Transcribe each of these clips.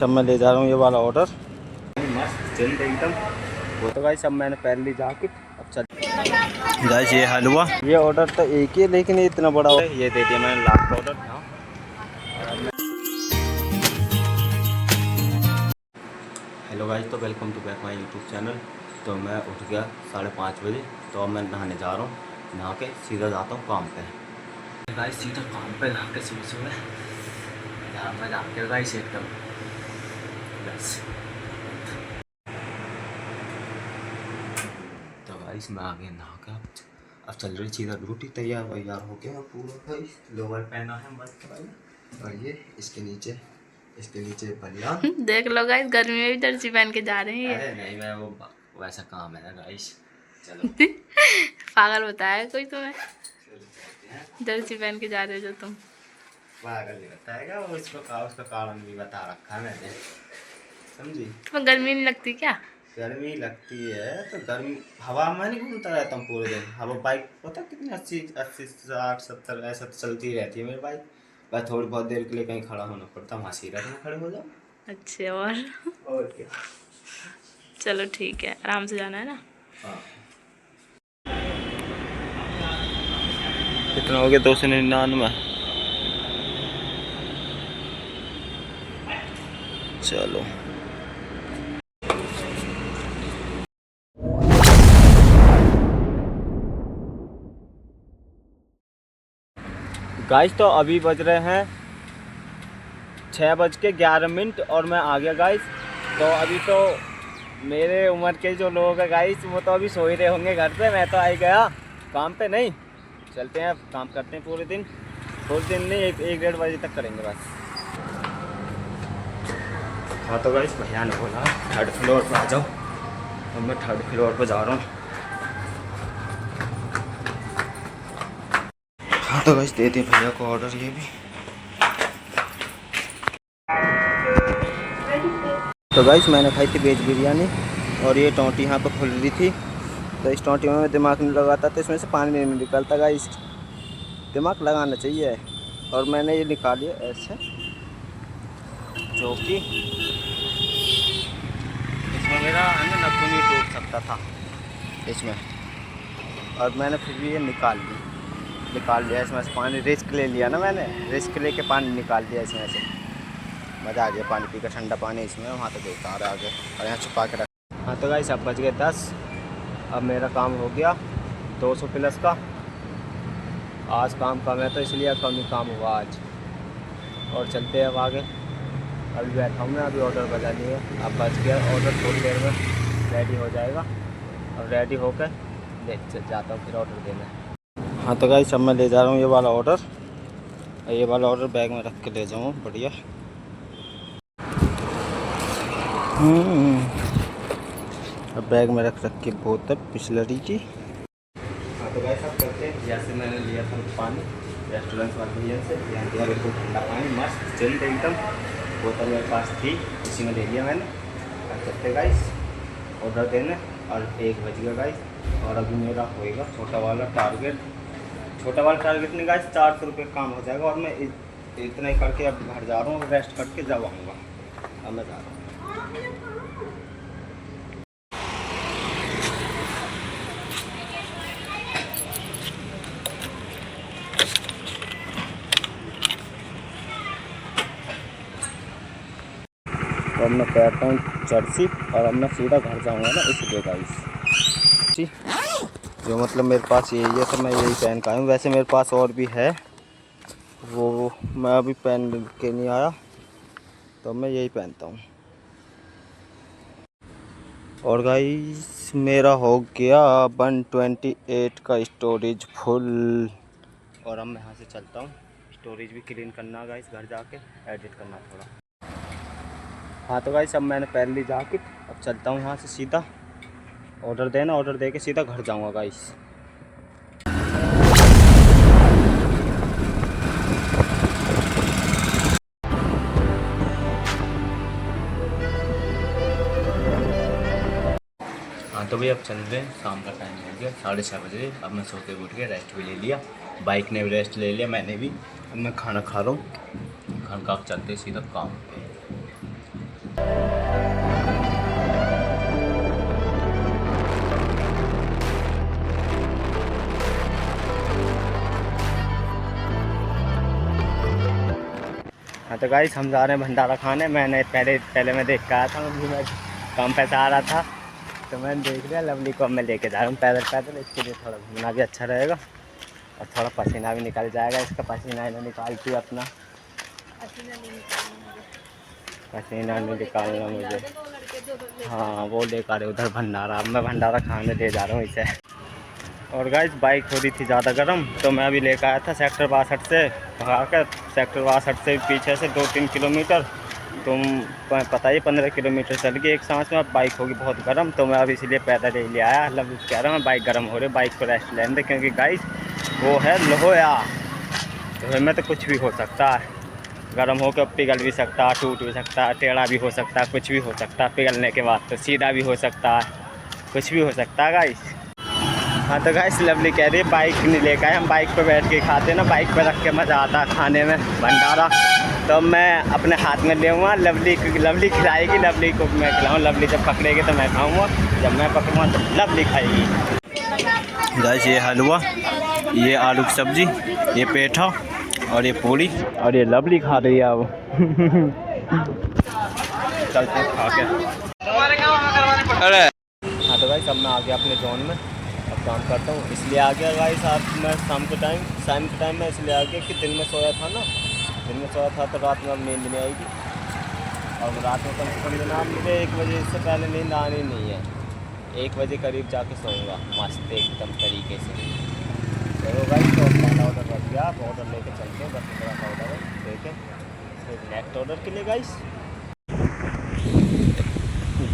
सब मैं ले जा रहा हूँ ये वाला ऑर्डर मस्त जल्द एकदम। वो तो गाइस अब मैंने पहन ली जैकेट। अब चल गाइस ये हलवा, ये ऑर्डर तो एक ही है लेकिन ये इतना बड़ा है। ये दे दिया मैंने लास्ट ऑर्डर। हेलो गाइस, तो welcome to back my YouTube channel. तो मैं उठ गया 5:30 बजे। तो अब मैं नहाने जा रहा हूँ। नहा के सीधा जाता हूँ काम पे। गाइस सीधा काम पे नहा के सुबह सुबह जाके गाइस एकदम बस। तो गाइस मैं आ गया नहा के। अब चल रही सीधा ड्यूटी। तैयार वैयार हो गया पूरा गाइस। लोअर पहना है मस्त भाई। और ये इसके नीचे बनियान। देख लो गाइस, गर्मी में भी जर्सी पहन के जा रहे हैं। अरे नहीं, मैं वो वैसा काम है ना गाइस। चलो पागल बताया कोई तुम्हें? जर्सी पहन के जा रहे हो जो तुम। पागल नहीं बताएगा वो। उसका कारण भी बता रखा है मैंने, समझी? तुम्हें गर्मी नहीं लगती क्या? गर्मी लगती है तो गर्मी हवा में नहीं घूमता रहता हूँ पूरे दिन। हवा बाइक पता कितनी 80 60 70 ऐसा तो चलती रहती है मेरी बाइक। बस थोड़ी बहुत देर के लिए कहीं खड़ा होना पड़ता, वहाँ सीधा में खड़े हो जाओ। अच्छे और क्या। चलो ठीक है, आराम से जाना है ना। हाँ। कितना हो गया? 299। चलो गाइस, तो अभी बज रहे हैं 6:11 और मैं आ गया गाइस। तो अभी तो मेरे उम्र के जो लोग हैं गाइस वो तो अभी सो ही रहे होंगे घर पे। मैं तो आ ही गया काम पे। नहीं चलते हैं, काम करते हैं पूरे दिन नहीं, 1-1:30 बजे तक करेंगे बस। हाँ तो गाइस भैया ने बोला 3rd फ्लोर पर आ जाओ। तो मैं 3rd फ्लोर पर जा रहा हूँ। हाँ तो गाइस दे दिए भैया को ऑर्डर ये भी। तो गाइस मैंने खाई थी वेज बिरयानी और ये टोंटी यहाँ पर खुल रही थी। तो इस टोंटी में दिमाग नहीं लगाता तो इसमें से पानी नहीं निकलता गाइस। दिमाग लगाना चाहिए। और मैंने ये निकाल लिया ऐसे, जो कि इसमें मेरा नखून ही टूट सकता था इसमें। और मैंने फिर भी ये निकाल लिया इसमें से पानी। रिस्क ले लिया ना मैंने, रिस्क लेके पानी निकाल दिया इसमें से। मज़ा आ गया पानी पी कर। ठंडा पानी इसमें, वहाँ तो बेकार आ गया और यहाँ छुपा के रख। हाँ तो गाइस अब बज गए 10। अब मेरा काम हो गया 200 प्लस का। आज काम कम है तो इसलिए कम ही काम हुआ आज। और चलते हैं अब आगे। अभी बैठा हूँ मैं, अभी ऑर्डर बजा लिए। अब बज गया ऑर्डर, थोड़ी देर में रेडी हो जाएगा। और रेडी होकर जाता हूँ फिर ऑर्डर देने। हाँ तो गाइस अब मैं ले जा रहा हूँ ये वाला ऑर्डर। ये वाला ऑर्डर बैग में रख के ले जाऊँ बढ़िया। अब बैग में रख के बोतल बिसलरी की। हाँ तो गाइस अब करते हैं। जैसे मैंने लिया था पानी रेस्टोरेंट वाले भैया से, यहाँ दिया बिल्कुल ठंडा पानी मस्त जल्द एकदम। बोतल मेरे पास थी, इसी में ले लिया मैंने। अब चलते गाइस ऑर्डर देने। और 1 बज गया गाइस। और अभी मेरा होएगा छोटा वाला टारगेट नहीं गाइस, 400 रुपये काम हो जाएगा। और मैं इतना ही करके अब घर जा रहा हूँ, रेस्ट करके जब आऊँगा। अब मैं जा रहा हूँ। तो अब मैं पहनता हूँ जर्सी और अब मैं सीधा घर जाऊँगा ना, इसलिए गाइस जी। जो मतलब मेरे पास यही है तो मैं यही पहन का आया हूँ। वैसे मेरे पास और भी है, वो मैं अभी पहन के नहीं आया तो मैं यही पहनता हूँ। और गाइस मेरा हो गया 128 का स्टोरेज फुल। और अब मैं यहाँ से चलता हूँ। स्टोरेज भी क्लीन करना गाइस, घर जाके एडिट करना थोड़ा। हाँ तो गाइस अब मैंने पहन ली जैकेट। अब चलता हूँ यहाँ से सीधा ऑर्डर देना। ऑर्डर दे के सीधा घर जाऊँगा गाइस। हाँ तो भैया अब चल रहे हैं। शाम का टाइम हो गया 6:30 बजे। अब मैं सो के उठ के रेस्ट भी ले लिया, बाइक ने भी रेस्ट ले लिया, मैंने भी। अब मैं खाना खा रहा हूँ। खाना खा चलते सीधा काम पे। तो गाइस हम जा रहे हैं भंडारा खाने। मैंने पहले मैं देख के आया था, मैं कम पैसा आ रहा था तो मैंने देख लिया। लवली को मैं लेके जा रहा हूँ पैदल। इसके लिए थोड़ा घूमना भी अच्छा रहेगा और थोड़ा पसीना भी निकल जाएगा। इसका पसीना ही ना निकालती अपना, पसीना नहीं निकालना मुझे। हाँ वो लेकर आ रहे उधर भंडारा। अब मैं भंडारा खाने ले जा रहा हूँ इसे। और गाइस बाइक हो रही थी ज़्यादा गर्म तो मैं अभी लेकर आया था सेक्टर 62 से भगा कर। सेक्टर 62 से पीछे से 2-3 किलोमीटर, तुम पता ही 15 किलोमीटर चल गई एक सांस में। अब बाइक होगी बहुत गर्म तो मैं अब इसलिए पैदल ही ले आया। मतलब कह रहा हूँ बाइक गर्म हो रही, बाइक को रेस्ट लेने दे, क्योंकि गाइस वो है लोहा। लोहे में तो कुछ भी हो सकता है, गर्म होकर पिघल भी सकता है, टूट भी सकता है, टेढ़ा भी हो सकता है, कुछ भी हो सकता है। पिघलने के बाद तो सीधा भी हो सकता है, कुछ भी हो सकता है गाइस। हाँ तो गाइस लवली कह रही है बाइक नहीं लेकर आए, हम बाइक पे बैठ के खाते ना, बाइक पे रख के मज़ा आता है खाने में भंडारा। तो मैं अपने हाथ में लेऊँगा, लवली खिलाएगी, लवली को मैं खिलाऊँ। लवली जब पकड़ेगी तो मैं खाऊँगा, जब मैं पकड़ूँगा तो लवली खाएगी। गाइस ये हलवा, ये आलू की सब्ज़ी, ये पेठा और ये पूड़ी, और ये लवली खा रही है अब। चलते खा के। हाँ तो गाइस अब मैं आ गया अपने जोन में, अब काम करता हूँ इसलिए आ गया गाइस। आज मैं शाम के टाइम में इसलिए आ गया कि दिन में सोया था ना, दिन में सोया था तो रात में अब नींद नहीं आएगी। और रात में कम से कम जनाब मुझे 1 बजे से पहले नींद आनी नहीं है। 1 बजे करीब जाके सोऊंगा मस्त एकदम तरीके से। चलो गाइस तो पहला ऑर्डर रख दिया, आप ऑर्डर लेके चलते हैं। 10-15 का ऑर्डर है, देखें फिर नेक्स्ट ऑर्डर के लिए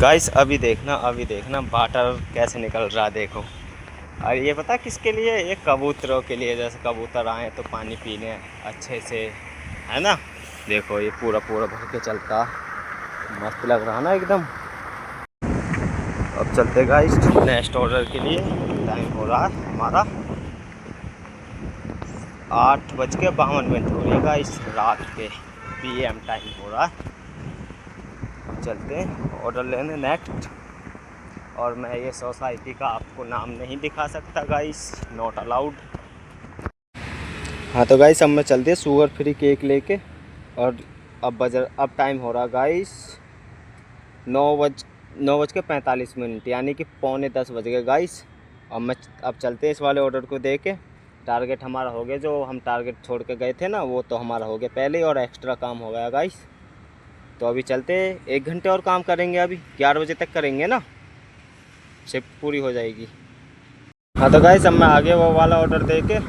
गाइस अभी देखना वाटर कैसे निकल रहा है, देखो। और ये पता किसके लिए? ये कबूतरों के लिए। जैसे कबूतर आए तो पानी पीने अच्छे से, है ना। देखो ये पूरा भर के चलता, मस्त लग रहा ना एकदम। अब चलते गाइस नेक्स्ट ऑर्डर के लिए। टाइम हो रहा है हमारा 8:52 हो रही है गाइस, रात के PM टाइम हो रहा है। चलते हैं ऑर्डर लेने नेक्स्ट। और मैं ये सोसाइटी का आपको नाम नहीं दिखा सकता गाइस, नॉट अलाउड। हाँ तो गाइस अब मैं चलते हैं शुगर फ्री केक लेके। और अब टाइम हो रहा गाइस 9:45, यानी कि 9:45 बज गए गाइस। अब चलते हैं इस वाले ऑर्डर को दे के। टारगेट हमारा हो गया, जो हम टारगेट छोड़ के गए थे ना वो तो हमारा हो गया पहले ही, और एक्स्ट्रा काम हो गया गाइस। तो अभी चलते 1 घंटे और काम करेंगे, अभी 11 बजे तक करेंगे ना, शिफ्ट पूरी हो जाएगी। हाँ तो गाइस अब मैं आगे वो वाला ऑर्डर दे के अब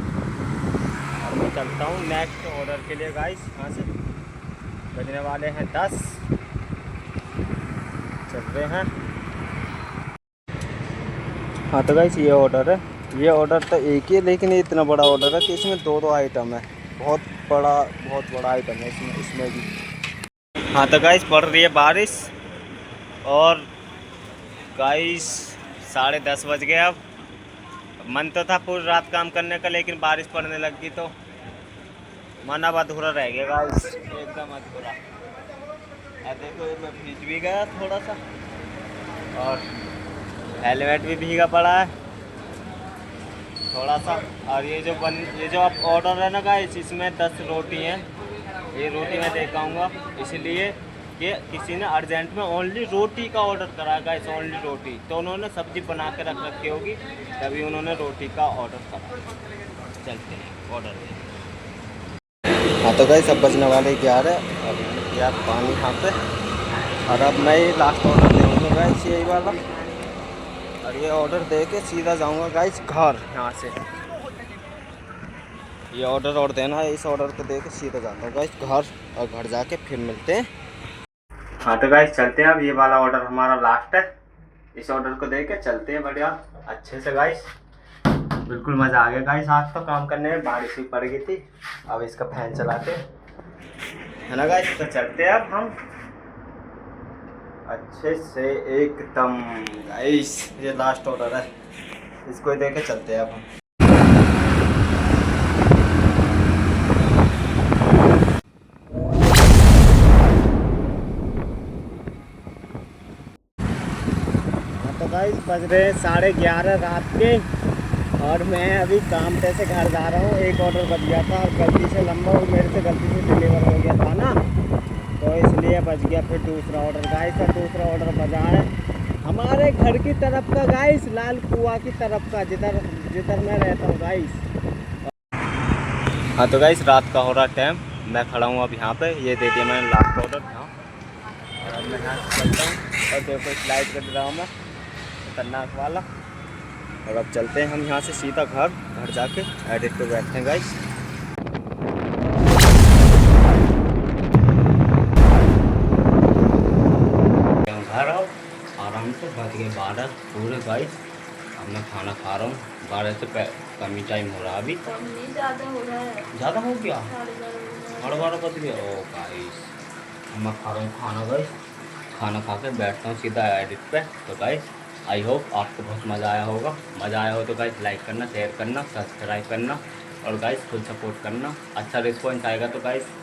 मैं चलता हूँ नेक्स्ट ऑर्डर के लिए गाइस। यहाँ से बजने वाले हैं 10, चल रहे हैं। हाँ तो गाइस ये ऑर्डर है, ये ऑर्डर तो एक ही है लेकिन ये इतना बड़ा ऑर्डर है कि इसमें 2 आइटम है। बहुत बड़ा आइटम है इसमें भी। हाँ तो गाइस पड़ रही है बारिश, और गाइस 10:30 बज गए। अब मन तो था पूरी रात काम करने का, लेकिन बारिश पड़ने लगी तो मन अब अधूरा रह गया गाइस, एकदम अधूरा। देखो मैं भीग भी गया थोड़ा सा, और हेलमेट भी भीगा पड़ा है थोड़ा सा। और ये जो आप ऑर्डर है ना गाइस, इसमें 10 रोटी हैं। ये रोटी मैं देख आऊँगा, इसलिए कि किसी ने अर्जेंट में ओनली रोटी का ऑर्डर करा गाइस, ओनली रोटी। तो उन्होंने सब्जी बना के रख रखी होगी, तभी उन्होंने रोटी का ऑर्डर करा। चलते हैं ऑर्डर दे। हाँ तो गाइस अब बजने वाले 11, और मैंने किया पानी यहाँ पे। और अब मैं ये लास्ट ऑर्डर देऊँगा गाइस, यही वाला। और ये ऑर्डर दे के सीधा जाऊँगा गाइस घर। यहाँ से ये ऑर्डर और देना है, इस ऑर्डर को दे के सीधा जाता हूँ गाइस घर, और घर जाके फिर मिलते हैं। हाँ तो गाइस चलते हैं, अब ये वाला ऑर्डर हमारा लास्ट है। इस ऑर्डर को दे के चलते हैं बढ़िया अच्छे से गाइस। बिल्कुल मज़ा आ गया गाइस, आज तो काम करने में। बारिश भी पड़ गई थी, अब इसका फैन चलाते है ना गाइस। तो चलते हैं अब हम अच्छे से एकदम गाइस। ये लास्ट ऑर्डर है, इसको दे के चलते हैं अब हम। तो गाइस बज रहे 11:30 रात के, और मैं अभी काम पे से घर जा रहा हूँ। एक ऑर्डर बच गया था गलती से, लंबा, और मेरे से गलती से डिलीवर हो गया था ना, लिए बच गया फिर दूसरा ऑर्डर गाइस। और दूसरा ऑर्डर बजा है हमारे घर की तरफ का गाइस, लाल कुआं की तरफ का, जिधर जिधर मैं रहता हूँ गाइस। हाँ तो गाइस रात का हो रहा टाइम, मैं खड़ा हूँ अब यहाँ पे, ये दे दिया मैंने लास्ट ऑर्डर यहाँ। और अब मैं यहाँ से चलता हूँ और देखो स्लाइड कर रहा हूँ मैं खतरनाक वाला। और अब चलते हैं हम यहाँ से सीधा घर जाके एडिट पे बैठते हैं गाइस। घर आओ आराम से, बज गए 12 पूरे गाइस। अब मैं खाना खा रहा हूँ, 12 से कम ही टाइम हो रहा है अभी। ज़्यादा हो रहा है, ज़्यादा हो गया, 12:30 12 बज गया। ओ गाइस मैं खा रहा हूँ खाना गाइस, खाना खा के बैठता हूँ सीधा एडिट पे। तो गाइस आई होप आपको बहुत मज़ा आया होगा। मज़ा आया हो तो गाइस लाइक करना, शेयर करना, सब्सक्राइब करना और गाइस फुल सपोर्ट करना। अच्छा रिस्पॉन्स आएगा तो गाइस